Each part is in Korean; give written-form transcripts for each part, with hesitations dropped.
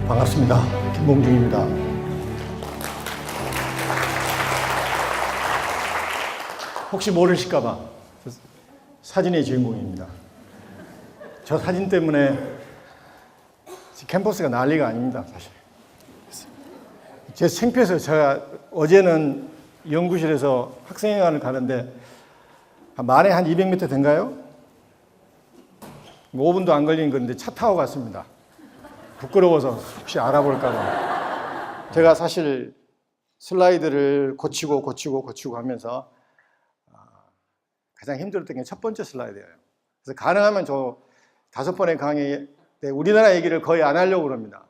반갑습니다. 김봉중입니다. 혹시 모르실까봐 사진의 주인공입니다. 저 사진 때문에 캠퍼스가 난리가 아닙니다, 사실. 제 창피해서 제가 어제는 연구실에서 학생회관을 가는데 만에 한 200m 된가요? 5분도 안 걸린 건데 차 타고 갔습니다. 부끄러워서 혹시 알아볼까봐. 제가 사실 슬라이드를 고치고 하면서 가장 힘들었던 게 첫 번째 슬라이드예요. 그래서 가능하면 저 5번의 강의 때 우리나라 얘기를 거의 안 하려고 그럽니다.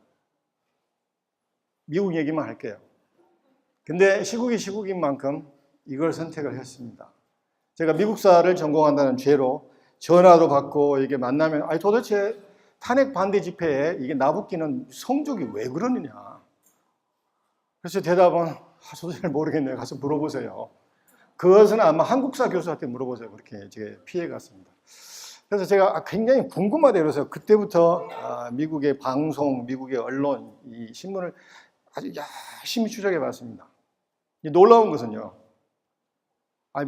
미국 얘기만 할게요. 근데 시국이 시국인 만큼 이걸 선택을 했습니다. 제가 미국사를 전공한다는 죄로 전화도 받고 이게 만나면 아니 도대체 탄핵 반대 집회에 이게 나붙기는 성적이 왜 그러느냐. 그래서 대답은 저도 잘 모르겠네요. 가서 물어보세요. 그것은 아마 한국사 교수한테 물어보세요. 그렇게 제가 피해갔습니다. 그래서 제가 굉장히 궁금하다 그래서 그때부터 미국의 방송, 미국의 언론, 이 신문을 아주 열심히 추적해 봤습니다. 놀라운 것은요.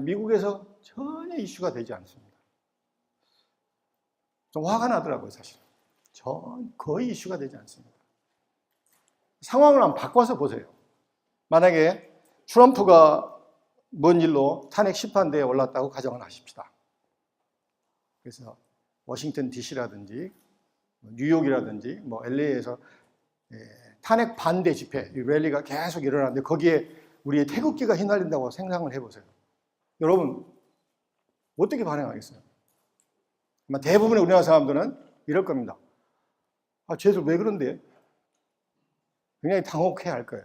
미국에서 전혀 이슈가 되지 않습니다. 좀 화가 나더라고요, 사실. 거의 이슈가 되지 않습니다. 상황을 한번 바꿔서 보세요. 만약에 트럼프가 뭔 일로 탄핵 심판대에 올랐다고 가정을 하십시다. 그래서 워싱턴 DC라든지 뉴욕이라든지 LA에서 탄핵 반대 집회, 랠리가 계속 일어나는데 거기에 우리의 태극기가 휘날린다고 생각을 해보세요. 여러분 어떻게 반응하겠어요? 아마 대부분의 우리나라 사람들은 이럴 겁니다. 쟤들 왜 그런데? 굉장히 당혹해 할 거예요.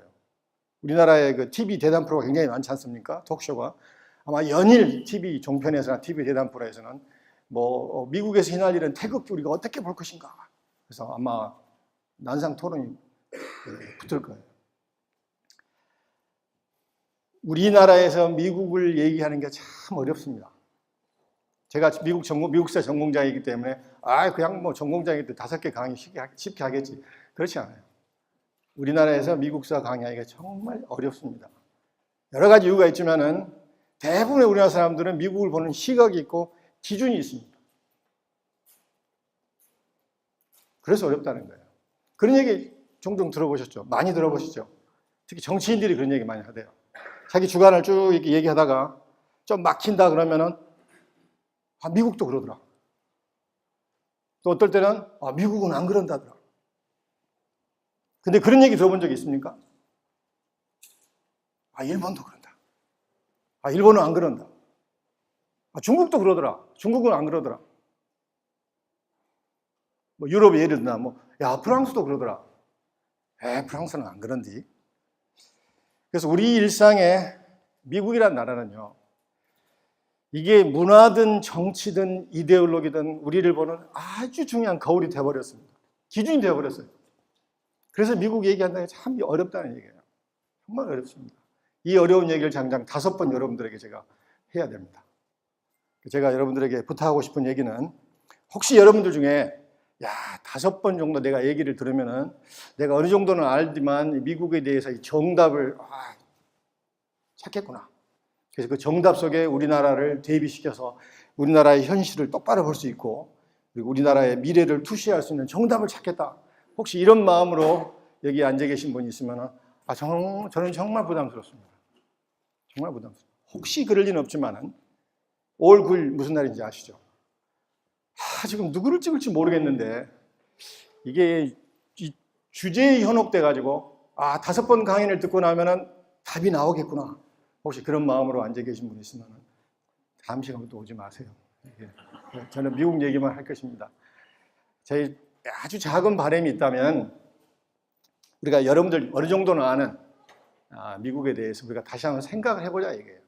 우리나라의 그 TV 대담 프로가 굉장히 많지 않습니까? 톡쇼가. 아마 연일 TV 종편에서나 TV 대담 프로에서는 미국에서 휘날리는 태극기 우리가 어떻게 볼 것인가. 그래서 아마 난상 토론이 붙을 거예요. 우리나라에서 미국을 얘기하는 게 참 어렵습니다. 제가 미국사 전공자이기 때문에 그냥 전공자이기 때문에 5개 강의 쉽게 하겠지. 그렇지 않아요. 우리나라에서 미국사 강의하기가 정말 어렵습니다. 여러 가지 이유가 있지만은 대부분의 우리나라 사람들은 미국을 보는 시각이 있고 기준이 있습니다. 그래서 어렵다는 거예요. 그런 얘기 종종 들어보셨죠? 많이 들어보시죠? 특히 정치인들이 그런 얘기 많이 하대요. 자기 주관을 쭉 이렇게 얘기하다가 좀 막힌다 그러면은 미국도 그러더라. 또 어떨 때는 미국은 안 그런다더라. 근데 그런 얘기 들어본 적이 있습니까? 일본도 그런다. 일본은 안 그런다. 중국도 그러더라. 중국은 안 그러더라. 유럽 예를 들나 프랑스도 그러더라. 프랑스는 안 그런디. 그래서 우리 일상에 미국이라는 나라는요. 이게 문화든 정치든 이데올로기든 우리를 보는 아주 중요한 거울이 되어버렸습니다. 기준이 되어버렸어요. 그래서 미국 얘기한다는 게 참 어렵다는 얘기예요. 정말 어렵습니다. 이 어려운 얘기를 장장 5번 여러분들에게 제가 해야 됩니다. 제가 여러분들에게 부탁하고 싶은 얘기는 혹시 여러분들 중에 5번 정도 내가 얘기를 들으면은 내가 어느 정도는 알지만 미국에 대해서 이 정답을 찾겠구나. 그래서 그 정답 속에 우리나라를 대비시켜서 우리나라의 현실을 똑바로 볼 수 있고 그리고 우리나라의 미래를 투시할 수 있는 정답을 찾겠다. 혹시 이런 마음으로 여기 앉아 계신 분이 있으면 저는 정말 부담스럽습니다. 정말 부담스럽습니다. 혹시 그럴 리는 없지만은 5월 9일 무슨 날인지 아시죠? 지금 누구를 찍을지 모르겠는데 이게 이 주제에 현혹돼 가지고 5번 강의를 듣고 나면은 답이 나오겠구나. 혹시 그런 마음으로 앉아 계신 분 있으면 다음 시간부터 오지 마세요. 저는 미국 얘기만 할 것입니다. 저희 아주 작은 바람이 있다면 우리가 여러분들 어느 정도는 아는 미국에 대해서 우리가 다시 한번 생각을 해보자 이게요.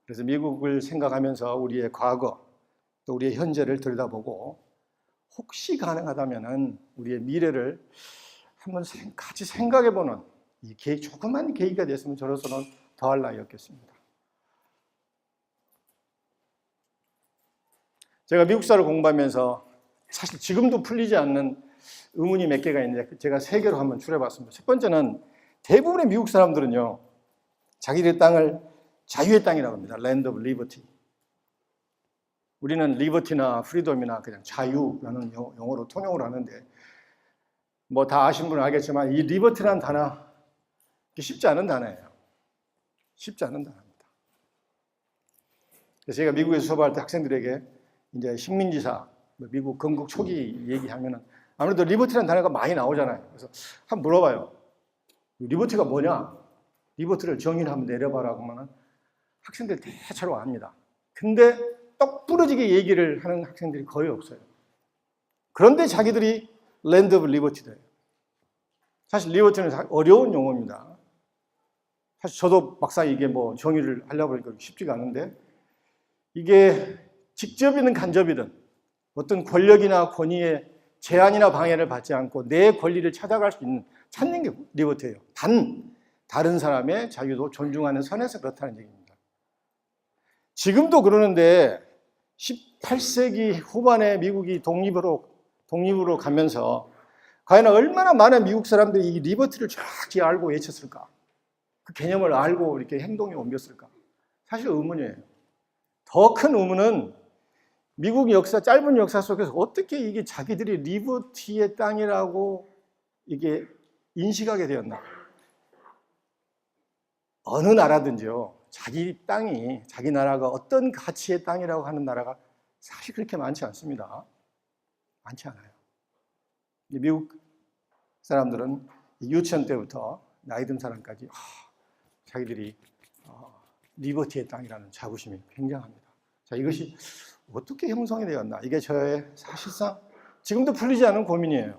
그래서 미국을 생각하면서 우리의 과거 또 우리의 현재를 들여다보고 혹시 가능하다면 우리의 미래를 한번 같이 생각해보는 이 조그만 계기가 됐으면 저로서는 더할 나위 없겠습니다. 제가 미국사를 공부하면서 사실 지금도 풀리지 않는 의문이 몇 개가 있는데 제가 세 개로 한번 추려봤습니다. 첫 번째는 대부분의 미국 사람들은요, 자기들의 땅을 자유의 땅이라고 합니다. Land of Liberty. 우리는 리버티나 프리덤이나 그냥 자유라는 용어로 통용을 하는데, 뭐 다 아신 분은 알겠지만 이 리버티라는 단어 쉽지 않은 단어예요. 쉽지 않은 단어입니다. 그래서 제가 미국에서 수업할 때 학생들에게 이제 식민지사, 미국 건국 초기 얘기하면은 아무래도 리버티라는 단어가 많이 나오잖아요. 그래서 한번 물어봐요. 리버티가 뭐냐? 리버티를 정의를 한번 내려봐라고 하면은 학생들 대체로 압니다. 근데 똑 부러지게 얘기를 하는 학생들이 거의 없어요. 그런데 자기들이 랜드 오브 리버티래요. 사실 리버티는 어려운 용어입니다. 사실 저도 막상 이게 뭐 정의를 하려고 하니까 쉽지가 않은데, 이게 직접이든 간접이든 어떤 권력이나 권위의 제한이나 방해를 받지 않고 내 권리를 찾아갈 수 있는, 찾는 게 리버티예요. 다른 사람의 자유도 존중하는 선에서 그렇다는 얘기입니다. 지금도 그러는데 18세기 후반에 미국이 독립으로 가면서 과연 얼마나 많은 미국 사람들이 이 리버티를 정확히 알고 외쳤을까? 그 개념을 알고 이렇게 행동에 옮겼을까? 사실 의문이에요. 더 큰 의문은 미국 역사, 짧은 역사 속에서 어떻게 이게 자기들이 리버티의 땅이라고 이게 인식하게 되었나? 어느 나라든지요, 자기 땅이, 자기 나라가 어떤 가치의 땅이라고 하는 나라가 사실 그렇게 많지 않습니다. 많지 않아요. 미국 사람들은 유치원 때부터 나이 든 사람까지 자기들이 리버티의 땅이라는 자부심이 굉장합니다. 자, 이것이 어떻게 형성이 되었나? 이게 저의 사실상 지금도 풀리지 않은 고민이에요.